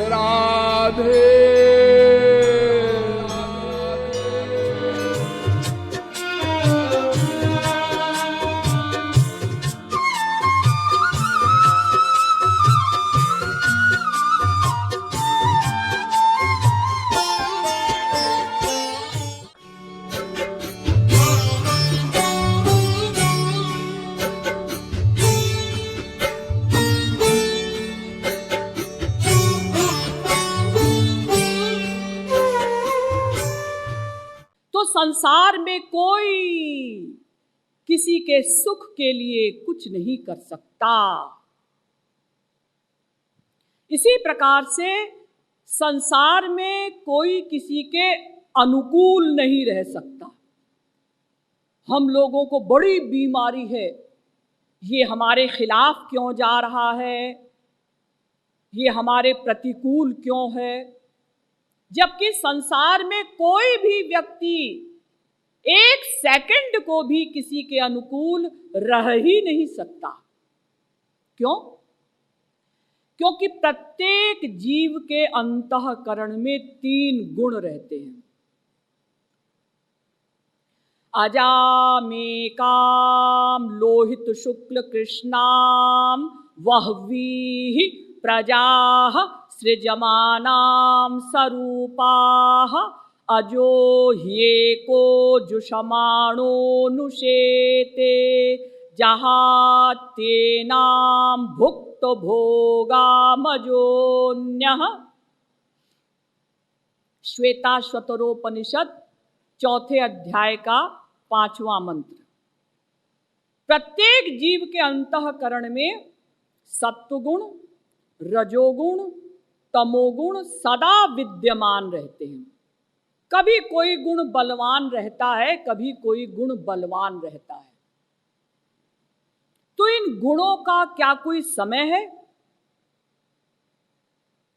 राधे। तो संसार में कोई किसी के सुख के लिए कुछ नहीं कर सकता। इसी प्रकार से संसार में कोई किसी के अनुकूल नहीं रह सकता। हम लोगों को बड़ी बीमारी है, ये हमारे खिलाफ क्यों जा रहा है, ये हमारे प्रतिकूल क्यों है, जबकि संसार में कोई भी व्यक्ति एक सेकंड को भी किसी के अनुकूल रह ही नहीं सकता। क्यों? क्योंकि प्रत्येक जीव के अंतःकरण में 3 गुण रहते हैं। अजामेकाम लोहित शुक्ल कृष्णाम वह्वीः प्रजाः सृजमानां सरूपाः अजो ह्येको जुषमाणो नुषेते जहात्येनां भुक्त भोगामजोन्यः। श्वेताश्वतरोपनिषद 4 अध्याय का 5वां मंत्र। प्रत्येक जीव के अंतःकरण में सत्वगुण, रजोगुण, तमोगुण सदा विद्यमान रहते हैं। कभी कोई गुण बलवान रहता है, कभी कोई गुण बलवान रहता है। तो इन गुणों का क्या कोई समय है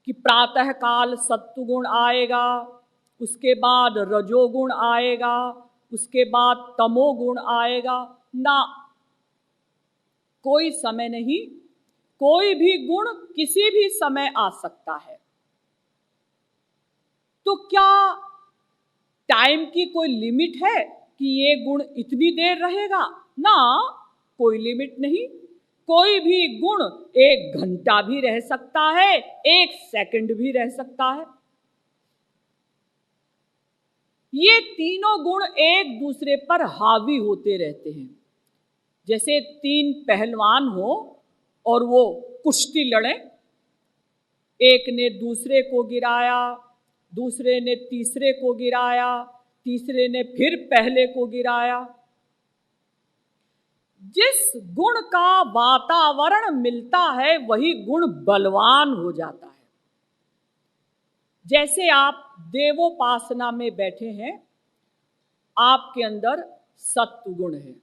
कि प्रातः काल सत्वगुण आएगा, उसके बाद रजोगुण आएगा, उसके बाद तमोगुण आएगा? ना, कोई समय नहीं। कोई भी गुण किसी भी समय आ सकता है। तो क्या टाइम की कोई लिमिट है कि ये गुण इतनी देर रहेगा? ना, कोई लिमिट नहीं। कोई भी गुण 1 घंटा भी रह सकता है, 1 सेकंड भी रह सकता है। ये तीनों गुण एक दूसरे पर हावी होते रहते हैं। जैसे 3 पहलवान हो और वो कुश्ती लड़े, एक ने दूसरे को गिराया, दूसरे ने तीसरे को गिराया, तीसरे ने फिर पहले को गिराया। जिस गुण का वातावरण मिलता है वही गुण बलवान हो जाता है। जैसे आप देवोपासना में बैठे हैं, आपके अंदर सत्व गुण है।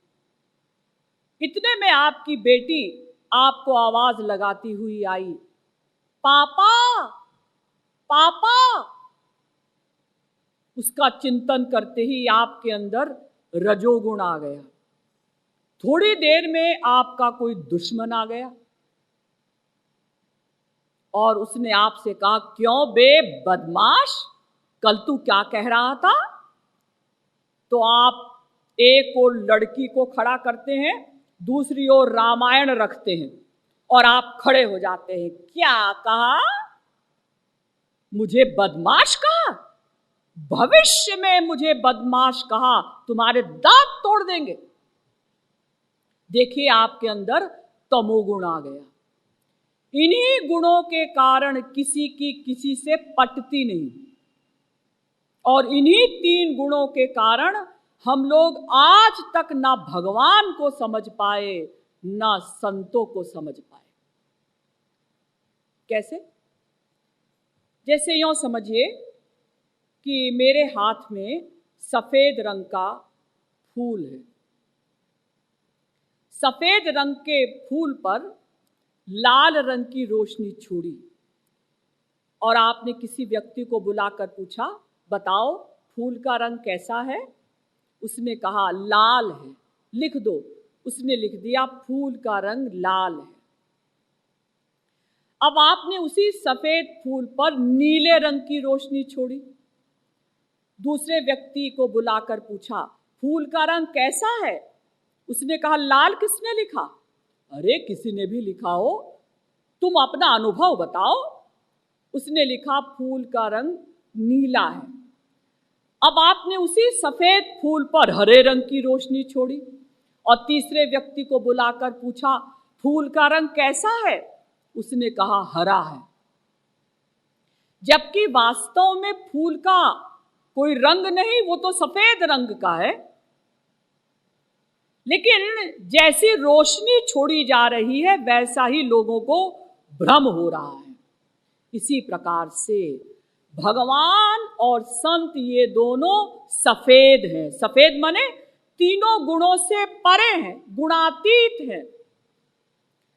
इतने में आपकी बेटी आपको आवाज लगाती हुई आई, पापा पापा। उसका चिंतन करते ही आपके अंदर रजोगुण आ गया। थोड़ी देर में आपका कोई दुश्मन आ गया और उसने आपसे कहा, क्यों बे बदमाश, कल तू क्या कह रहा था? तो आप एक ओर लड़की को खड़ा करते हैं, दूसरी ओर रामायण रखते हैं और आप खड़े हो जाते हैं। क्या कहा? मुझे बदमाश कहा? भविष्य में मुझे बदमाश कहा, तुम्हारे दांत तोड़ देंगे। देखिए, आपके अंदर तमोगुण आ गया। इन्हीं गुणों के कारण किसी की किसी से पटती नहीं, और इन्हीं 3 गुणों के कारण हम लोग आज तक ना भगवान को समझ पाए, ना संतों को समझ पाए। कैसे? जैसे यूं समझिए कि मेरे हाथ में सफेद रंग का फूल है। सफेद रंग के फूल पर लाल रंग की रोशनी छोड़ी और आपने किसी व्यक्ति को बुलाकर पूछा, बताओ फूल का रंग कैसा है? उसने कहा लाल है, लिख दो। उसने लिख दिया फूल का रंग लाल है। अब आपने उसी सफेद फूल पर नीले रंग की रोशनी छोड़ी। दूसरे व्यक्ति को बुलाकर पूछा, फूल का रंग कैसा है? उसने कहा, लाल किसने लिखा? अरे किसी ने भी लिखा हो, तुम अपना अनुभव बताओ। उसने लिखा, फूल का रंग नीला है। अब आपने उसी सफेद फूल पर हरे रंग की रोशनी छोड़ी और तीसरे व्यक्ति को बुलाकर पूछा, फूल का रंग कैसा है? उसने कहा, हरा है। जबकि वास्तव में फूल का कोई रंग नहीं, वो तो सफेद रंग का है। लेकिन जैसी रोशनी छोड़ी जा रही है वैसा ही लोगों को भ्रम हो रहा है। इसी प्रकार से भगवान और संत ये दोनों सफेद हैं। सफेद माने तीनों गुणों से परे हैं, गुणातीत हैं।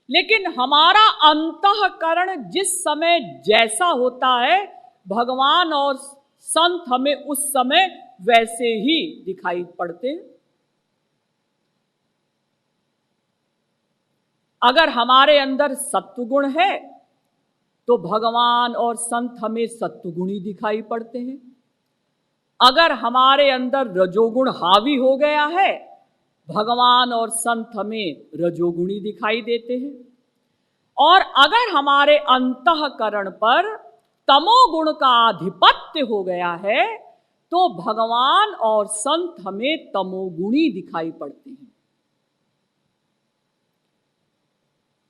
लेकिन हमारा अंतःकरण जिस समय जैसा होता है, भगवान और संत हमें उस समय वैसे ही दिखाई पड़ते हैं। अगर हमारे अंदर सत्वगुण है तो भगवान और संत हमें सत्वगुणी दिखाई पड़ते हैं। अगर हमारे अंदर रजोगुण हावी हो गया है, भगवान और संत हमें रजोगुणी दिखाई देते हैं। और अगर हमारे अंतःकरण पर तमोगुण का आधिपत्य हो गया है तो भगवान और संत हमें तमोगुणी दिखाई पड़ते हैं।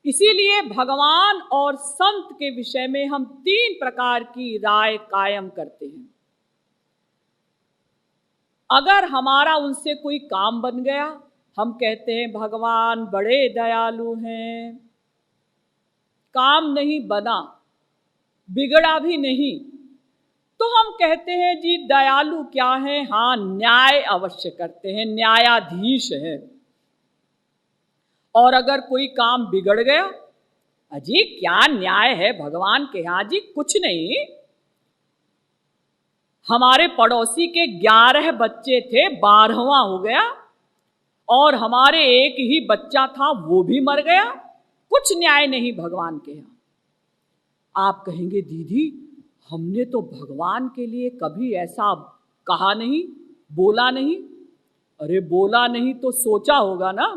इसीलिए भगवान और संत के विषय में हम 3 प्रकार की राय कायम करते हैं। अगर हमारा उनसे कोई काम बन गया, हम कहते हैं भगवान बड़े दयालु हैं। काम नहीं बना, बिगड़ा भी नहीं, तो हम कहते हैं जी दयालु क्या है? हाँ, न्याय अवश्य करते हैं, न्यायाधीश है। और अगर कोई काम बिगड़ गया, अजी क्या न्याय है भगवान के यहाँ? जी कुछ नहीं, हमारे पड़ोसी के 11 बच्चे थे, 12वां हो गया, और हमारे एक ही बच्चा था, वो भी मर गया। कुछ न्याय नहीं भगवान के यहाँ। आप कहेंगे दीदी हमने तो भगवान के लिए कभी ऐसा कहा नहीं, बोला नहीं। अरे बोला नहीं तो सोचा होगा ना।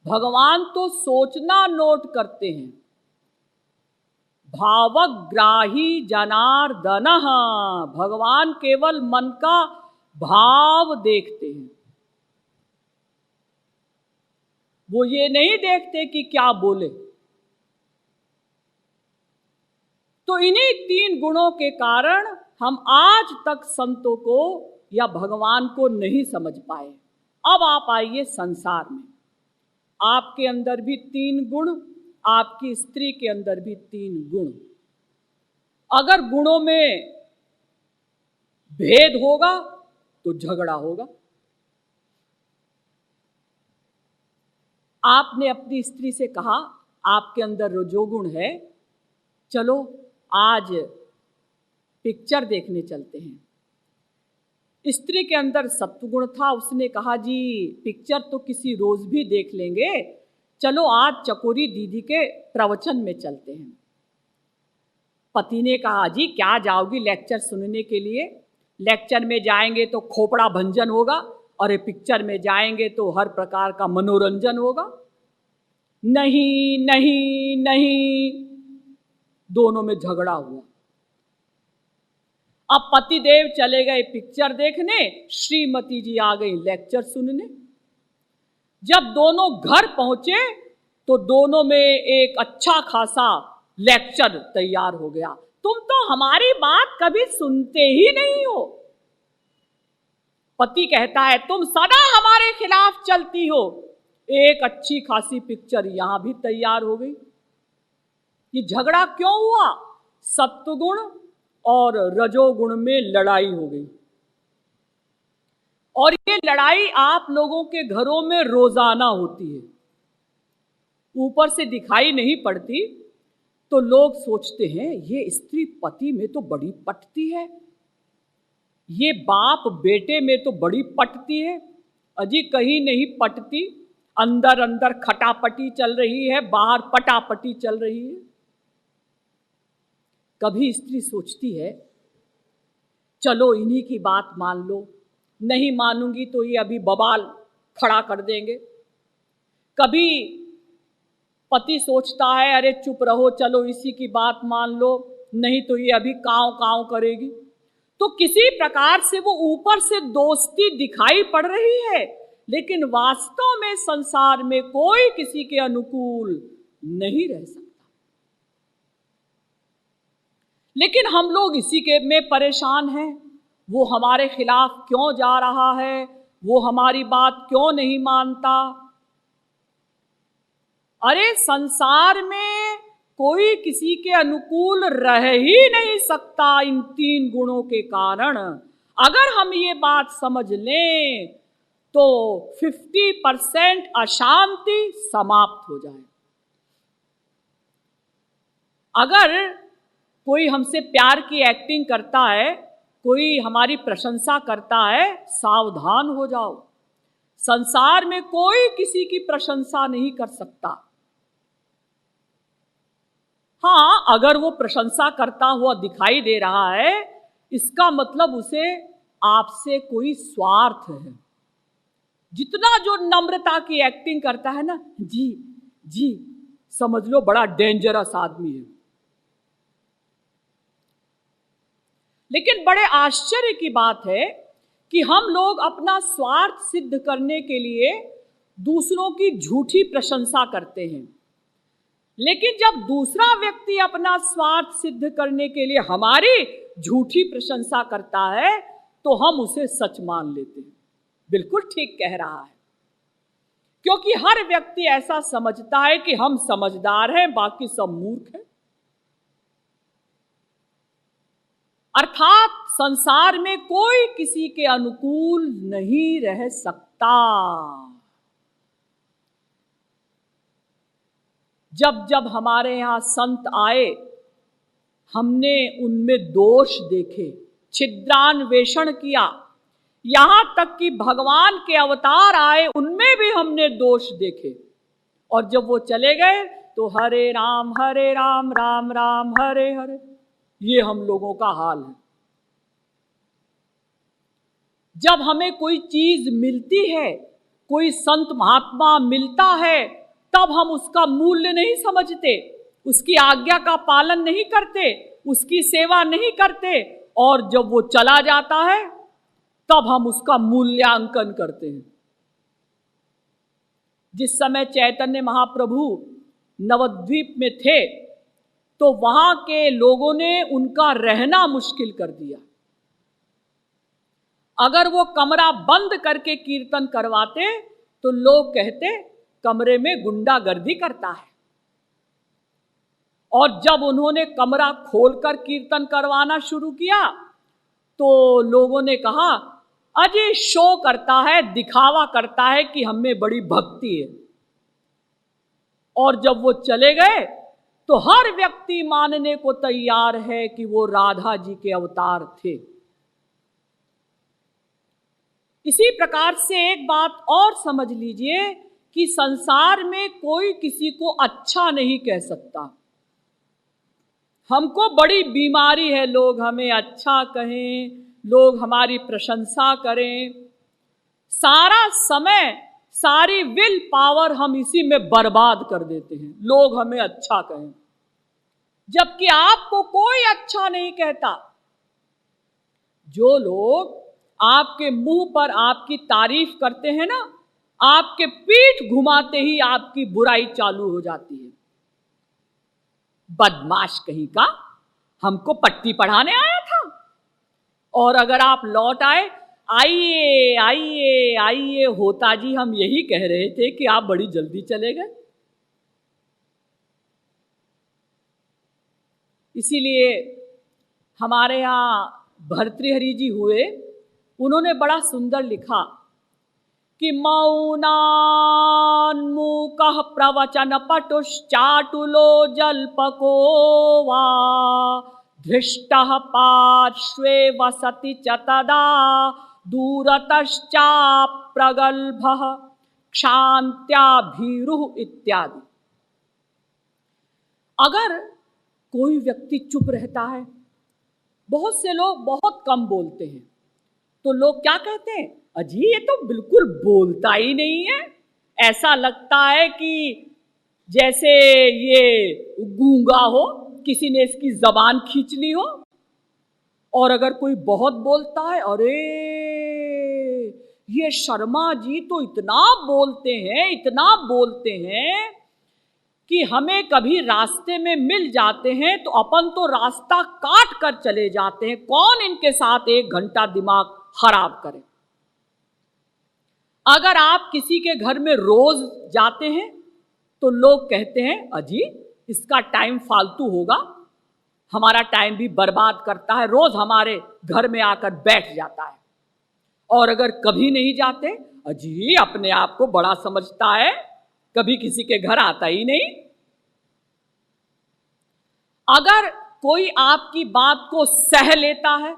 भगवान तो सोचना नोट करते हैं। भावग्राही जनार्दन, भगवान केवल मन का भाव देखते हैं। वो ये नहीं देखते कि क्या बोले। तो इन्हीं 3 गुणों के कारण हम आज तक संतों को या भगवान को नहीं समझ पाए। अब आप आइए संसार में। आपके अंदर भी 3 गुण, आपकी स्त्री के अंदर भी 3 गुण। अगर गुणों में भेद होगा तो झगड़ा होगा। आपने अपनी स्त्री से कहा आपके अंदर रजोगुण है, चलो आज पिक्चर देखने चलते हैं। स्त्री के अंदर सत्वगुण था, उसने कहा जी पिक्चर तो किसी रोज भी देख लेंगे, चलो आज चकोरी दीदी के प्रवचन में चलते हैं। पति ने कहा जी क्या जाओगी लेक्चर सुनने के लिए? लेक्चर में जाएंगे तो खोपड़ा भंजन होगा, और पिक्चर में जाएंगे तो हर प्रकार का मनोरंजन होगा। नहीं नहीं नहीं, दोनों में झगड़ा हुआ। अब पतिदेव चले गए पिक्चर देखने, श्रीमती जी आ गई लेक्चर सुनने। जब दोनों घर पहुंचे तो दोनों में एक अच्छा खासा लेक्चर तैयार हो गया। तुम तो हमारी बात कभी सुनते ही नहीं हो। पति कहता है तुम सदा हमारे खिलाफ चलती हो। एक अच्छी खासी पिक्चर यहां भी तैयार हो गई। ये झगड़ा क्यों हुआ? सत्वगुण और रजोगुण में लड़ाई हो गई। और ये लड़ाई आप लोगों के घरों में रोजाना होती है। ऊपर से दिखाई नहीं पड़ती, तो लोग सोचते हैं ये स्त्री पति में तो बड़ी पटती है, ये बाप बेटे में तो बड़ी पटती है। अजी कहीं नहीं पटती, अंदर अंदर खटापटी चल रही है, बाहर पटापटी चल रही है। कभी स्त्री सोचती है चलो इन्हीं की बात मान लो, नहीं मानूंगी तो ये अभी बवाल खड़ा कर देंगे। कभी पति सोचता है अरे चुप रहो, चलो इसी की बात मान लो, नहीं तो ये अभी कांव कांव करेगी। तो किसी प्रकार से वो ऊपर से दोस्ती दिखाई पड़ रही है, लेकिन वास्तव में संसार में कोई किसी के अनुकूल नहीं रह सकता। लेकिन हम लोग इसी के में परेशान हैं, वो हमारे खिलाफ क्यों जा रहा है, वो हमारी बात क्यों नहीं मानता। अरे संसार में कोई किसी के अनुकूल रह ही नहीं सकता इन 3 गुणों के कारण। अगर हम ये बात समझ लें तो 50% अशांति समाप्त हो जाए। अगर कोई हमसे प्यार की एक्टिंग करता है, कोई हमारी प्रशंसा करता है, सावधान हो जाओ। संसार में कोई किसी की प्रशंसा नहीं कर सकता। हाँ, अगर वो प्रशंसा करता हुआ दिखाई दे रहा है, इसका मतलब उसे आपसे कोई स्वार्थ है। जितना जो नम्रता की एक्टिंग करता है ना, जी जी, समझ लो बड़ा डेंजरस आदमी है। लेकिन बड़े आश्चर्य की बात है कि हम लोग अपना स्वार्थ सिद्ध करने के लिए दूसरों की झूठी प्रशंसा करते हैं, लेकिन जब दूसरा व्यक्ति अपना स्वार्थ सिद्ध करने के लिए हमारी झूठी प्रशंसा करता है तो हम उसे सच मान लेते हैं। बिल्कुल ठीक कह रहा है, क्योंकि हर व्यक्ति ऐसा समझता है कि हम समझदार हैं, बाकी सब मूर्ख हैं। अर्थात संसार में कोई किसी के अनुकूल नहीं रह सकता। जब जब हमारे यहाँ संत आए, हमने उनमें दोष देखे, छिद्रान्वेषण किया। यहां तक कि भगवान के अवतार आए, उनमें भी हमने दोष देखे। और जब वो चले गए तो हरे राम राम राम हरे हरे, ये हम लोगों का हाल है। जब हमें कोई चीज मिलती है, कोई संत महात्मा मिलता है, तब हम उसका मूल्य नहीं समझते, उसकी आज्ञा का पालन नहीं करते, उसकी सेवा नहीं करते, और जब वो चला जाता है तब हम उसका मूल्यांकन करते हैं। जिस समय चैतन्य महाप्रभु नवद्वीप में थे तो वहां के लोगों ने उनका रहना मुश्किल कर दिया। अगर वो कमरा बंद करके कीर्तन करवाते तो लोग कहते कमरे में गुंडागर्दी करता है। और जब उन्होंने कमरा खोलकर कीर्तन करवाना शुरू किया तो लोगों ने कहा अजय शो करता है, दिखावा करता है कि हमें बड़ी भक्ति है। और जब वो चले गए तो हर व्यक्ति मानने को तैयार है कि वो राधा जी के अवतार थे। इसी प्रकार से एक बात और समझ लीजिए कि संसार में कोई किसी को अच्छा नहीं कह सकता। हमको बड़ी बीमारी है, लोग हमें अच्छा कहें, लोग हमारी प्रशंसा करें। सारा समय, सारी विल पावर हम इसी में बर्बाद कर देते हैं, लोग हमें अच्छा कहें, जबकि आपको कोई अच्छा नहीं कहता। जो लोग आपके मुंह पर आपकी तारीफ करते हैं ना, आपके पीठ घुमाते ही आपकी बुराई चालू हो जाती है। बदमाश कहीं का, हमको पट्टी पढ़ाने आया था। और अगर आप लौट आए, आइए आइए आइए, होता जी हम यही कह रहे थे कि आप बड़ी जल्दी चले गए। इसीलिए हमारे यहाँ भर्तृहरि जी हुए, उन्होंने बड़ा सुंदर लिखा कि मौनान्मुखः प्रवचन पटुश्चाटुलो जल्पको वा धृष्टः पार्श्वे वसति च तदा दूरतश्चाप्रगल्भः क्षान्त्या भीरुः इत्यादि। अगर कोई व्यक्ति चुप रहता है, बहुत से लोग बहुत कम बोलते हैं, तो लोग क्या कहते हैं, अजी ये तो बिल्कुल बोलता ही नहीं है, ऐसा लगता है कि जैसे ये गूंगा हो, किसी ने इसकी जबान खींच ली हो। और अगर कोई बहुत बोलता है, अरे ये शर्मा जी तो इतना बोलते हैं कि हमें कभी रास्ते में मिल जाते हैं तो अपन तो रास्ता काट कर चले जाते हैं, कौन इनके साथ 1 घंटा दिमाग खराब करे। अगर आप किसी के घर में रोज जाते हैं तो लोग कहते हैं, अजी इसका टाइम फालतू होगा, हमारा टाइम भी बर्बाद करता है, रोज हमारे घर में आकर बैठ जाता है। और अगर कभी नहीं जाते, अजी अपने आप को बड़ा समझता है, कभी किसी के घर आता ही नहीं। अगर कोई आपकी बात को सह लेता है,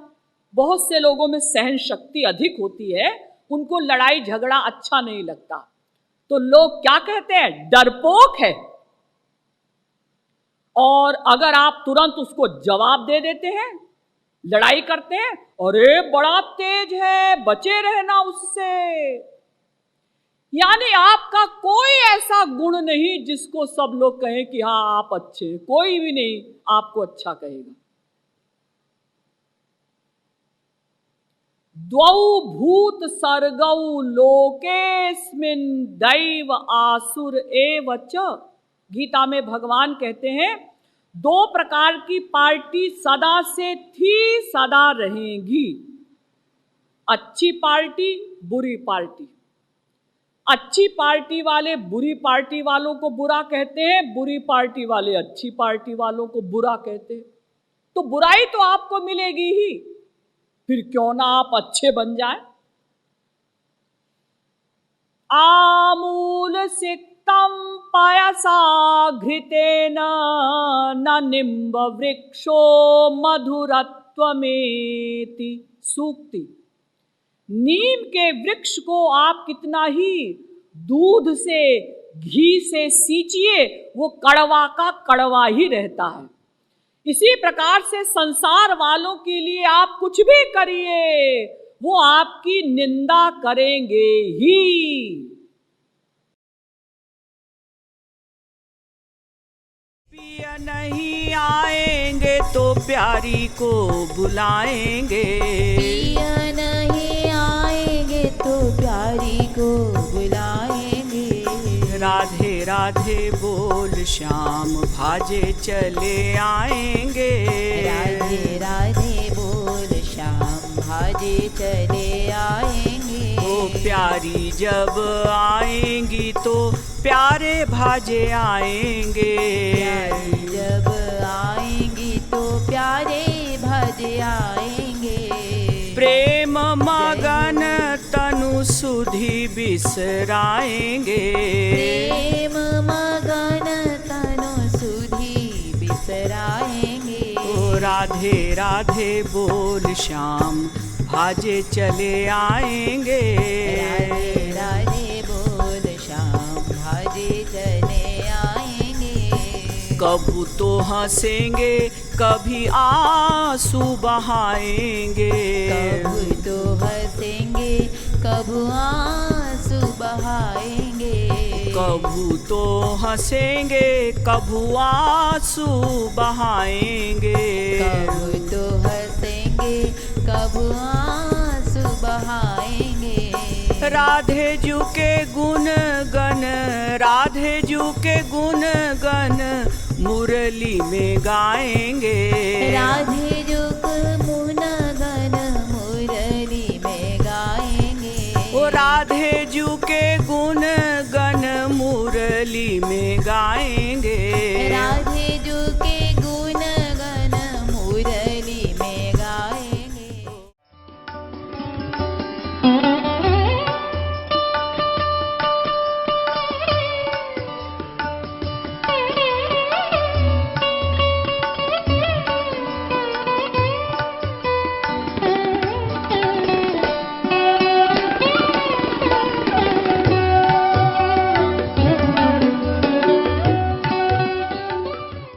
बहुत से लोगों में सहन शक्ति अधिक होती है, उनको लड़ाई झगड़ा अच्छा नहीं लगता, तो लोग क्या कहते हैं, डरपोक है। और अगर आप तुरंत उसको जवाब दे देते हैं, लड़ाई करते हैं, अरे बड़ा तेज है, बचे रहना उससे। यानी आपका कोई ऐसा गुण नहीं जिसको सब लोग कहें कि हाँ आप अच्छे हैं, कोई भी नहीं आपको अच्छा कहेगा। द्वौ भूत सर्गौ लोकेस्मिन् दैव आसुर एव च। गीता में भगवान कहते हैं 2 प्रकार की पार्टी सदा से थी, सदा रहेंगी, अच्छी पार्टी, बुरी पार्टी। अच्छी पार्टी वाले बुरी पार्टी वालों को बुरा कहते हैं, बुरी पार्टी वाले अच्छी पार्टी वालों को बुरा कहते हैं। तो बुराई तो आपको मिलेगी ही, फिर क्यों ना आप अच्छे बन जाएं। आमूल सिक्तम पायसा घृतेन न निम्ब वृक्षो मधुरत्वमेति। सूक्ति। नीम के वृक्ष को आप कितना ही दूध से घी से सींचिए, वो कड़वा का कड़वा ही रहता है। इसी प्रकार से संसार वालों के लिए आप कुछ भी करिए, वो आपकी निंदा करेंगे ही। पिया नहीं आएंगे तो प्यारी को बुलाएंगे, पिया नहीं आएंगे तो प्यारी को बुलाएंगे। राधे राधे बोल श्याम भाजे चले आएंगे, राधे राधे बोल श्याम भाजे चले आएंगे। वो प्यारी जब आएंगी तो प्यारे भाजे आएंगे, प्यारी जब आएंगी तो प्यारे भाजे आएंगे। प्रेम मगन तनु सुधि बिसराएंगे, प्रेम मगन तनु सुधि बिसराएंगे। ओ राधे राधे बोल श्याम भाजे चले आएंगे, राधे राधे बोल श्याम भाजे चले आएंगे। कभी तो हंसेंगे कभी आंसू बहाएंगे, कभी तो हंसेंगे कभी आंसू बहाएंगे। कभी तो हंसेंगे कभी आंसू बहाएंगे। कभी तो हंसेंगे कभी आंसू बहाएंगे। राधे जू के गुण गन, राधे जू के गुण गन मुरली में गाएंगे, राधे